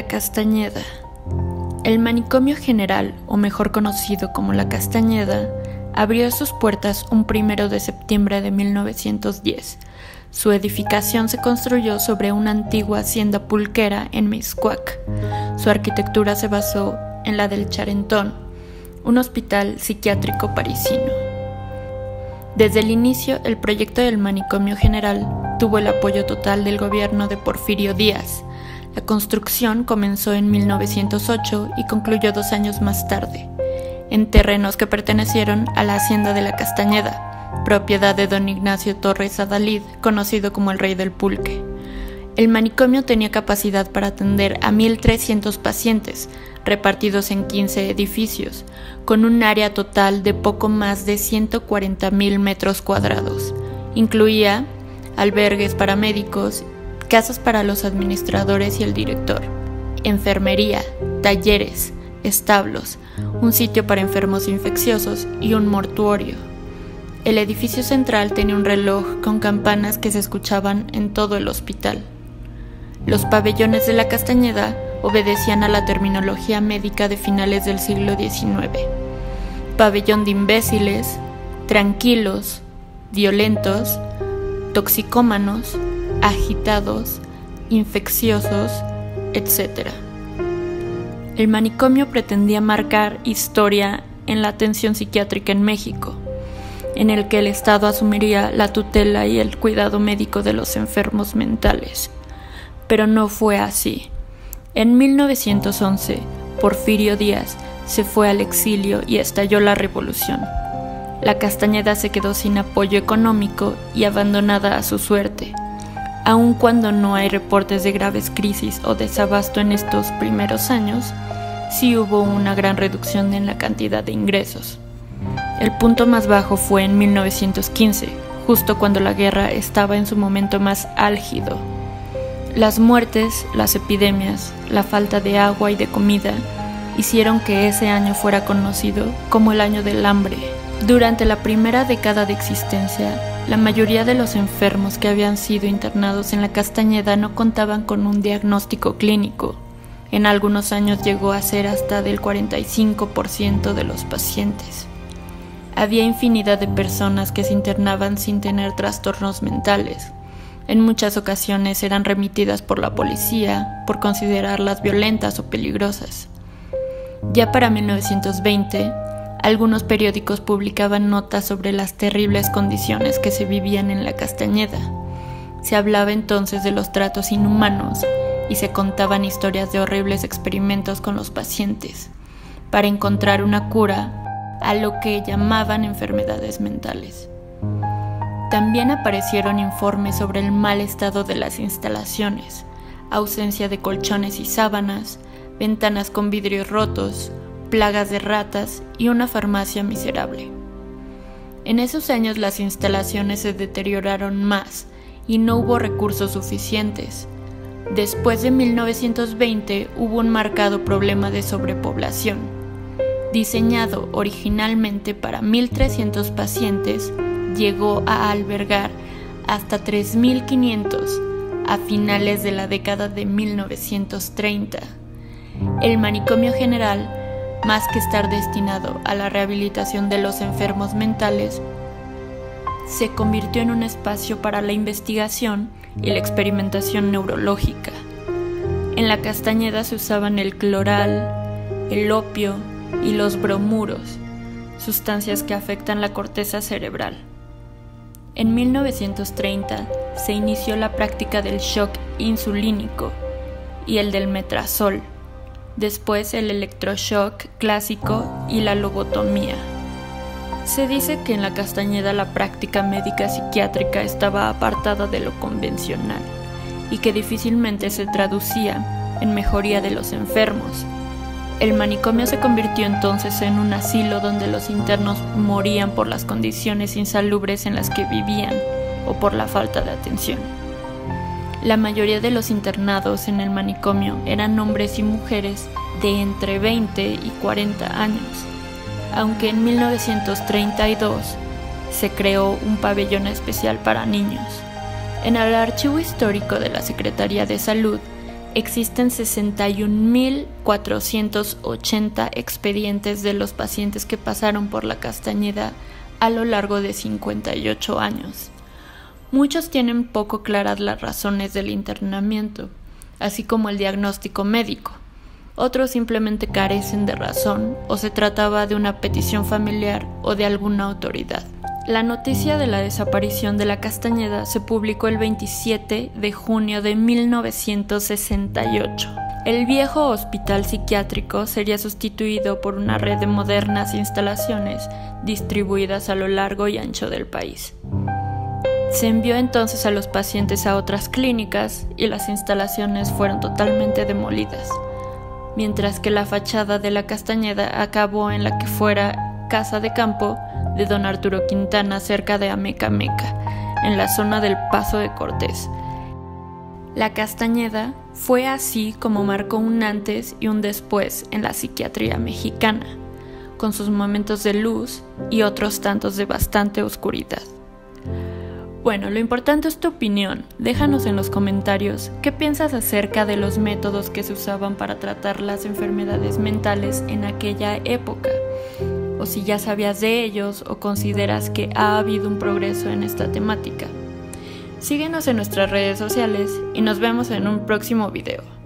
La Castañeda. El Manicomio General, o mejor conocido como La Castañeda, abrió sus puertas un 1 de septiembre de 1910. Su edificación se construyó sobre una antigua hacienda pulquera en Mixcoac. Su arquitectura se basó en la del Charenton, un hospital psiquiátrico parisino. Desde el inicio, el proyecto del Manicomio General tuvo el apoyo total del gobierno de Porfirio Díaz. La construcción comenzó en 1908 y concluyó 2 años más tarde, en terrenos que pertenecieron a la hacienda de La Castañeda, propiedad de don Ignacio Torres Adalid, conocido como el Rey del Pulque. El manicomio tenía capacidad para atender a 1,300 pacientes, repartidos en 15 edificios, con un área total de poco más de 140,000 metros cuadrados. Incluía albergues para médicos, casas para los administradores y el director, enfermería, talleres, establos, un sitio para enfermos infecciosos y un mortuorio. El edificio central tenía un reloj con campanas que se escuchaban en todo el hospital. Los pabellones de La Castañeda obedecían a la terminología médica de finales del siglo XIX. Pabellón de imbéciles, tranquilos, violentos, toxicómanos, agitados, infecciosos, etc. El manicomio pretendía marcar historia en la atención psiquiátrica en México, en el que el Estado asumiría la tutela y el cuidado médico de los enfermos mentales. Pero no fue así. En 1911, Porfirio Díaz se fue al exilio y estalló la revolución. La Castañeda se quedó sin apoyo económico y abandonada a su suerte. Aun cuando no hay reportes de graves crisis o desabasto en estos primeros años, sí hubo una gran reducción en la cantidad de ingresos. El punto más bajo fue en 1915, justo cuando la guerra estaba en su momento más álgido. Las muertes, las epidemias, la falta de agua y de comida hicieron que ese año fuera conocido como el año del hambre. Durante la primera década de existencia, la mayoría de los enfermos que habían sido internados en La Castañeda no contaban con un diagnóstico clínico. En algunos años llegó a ser hasta del 45% de los pacientes. Había infinidad de personas que se internaban sin tener trastornos mentales. En muchas ocasiones eran remitidas por la policía por considerarlas violentas o peligrosas. Ya para 1920, algunos periódicos publicaban notas sobre las terribles condiciones que se vivían en La Castañeda. Se hablaba entonces de los tratos inhumanos y se contaban historias de horribles experimentos con los pacientes para encontrar una cura a lo que llamaban enfermedades mentales. También aparecieron informes sobre el mal estado de las instalaciones, ausencia de colchones y sábanas, ventanas con vidrios rotos, plagas de ratas y una farmacia miserable. En esos años las instalaciones se deterioraron más y no hubo recursos suficientes. Después de 1920 hubo un marcado problema de sobrepoblación. Diseñado originalmente para 1,300 pacientes, llegó a albergar hasta 3,500 a finales de la década de 1930. El Manicomio General, más que estar destinado a la rehabilitación de los enfermos mentales, se convirtió en un espacio para la investigación y la experimentación neurológica. En La Castañeda se usaban el cloral, el opio y los bromuros, sustancias que afectan la corteza cerebral. En 1930 se inició la práctica del shock insulínico y el del metrazol, después el electroshock clásico y la lobotomía. Se dice que en La Castañeda la práctica médica psiquiátrica estaba apartada de lo convencional y que difícilmente se traducía en mejoría de los enfermos. El manicomio se convirtió entonces en un asilo donde los internos morían por las condiciones insalubres en las que vivían o por la falta de atención. La mayoría de los internados en el manicomio eran hombres y mujeres de entre 20 y 40 años, aunque en 1932 se creó un pabellón especial para niños. En el archivo histórico de la Secretaría de Salud existen 61.480 expedientes de los pacientes que pasaron por la Castañeda a lo largo de 58 años. Muchos tienen poco claras las razones del internamiento, así como el diagnóstico médico. Otros simplemente carecen de razón o se trataba de una petición familiar o de alguna autoridad. La noticia de la desaparición de la Castañeda se publicó el 27 de junio de 1968. El viejo hospital psiquiátrico sería sustituido por una red de modernas instalaciones distribuidas a lo largo y ancho del país. Se envió entonces a los pacientes a otras clínicas y las instalaciones fueron totalmente demolidas, mientras que la fachada de la Castañeda acabó en la que fuera casa de campo de don Arturo Quintana cerca de Amecameca, en la zona del Paso de Cortés. La Castañeda fue así como marcó un antes y un después en la psiquiatría mexicana, con sus momentos de luz y otros tantos de bastante oscuridad. Bueno, lo importante es tu opinión. Déjanos en los comentarios qué piensas acerca de los métodos que se usaban para tratar las enfermedades mentales en aquella época, o si ya sabías de ellos o consideras que ha habido un progreso en esta temática. Síguenos en nuestras redes sociales y nos vemos en un próximo video.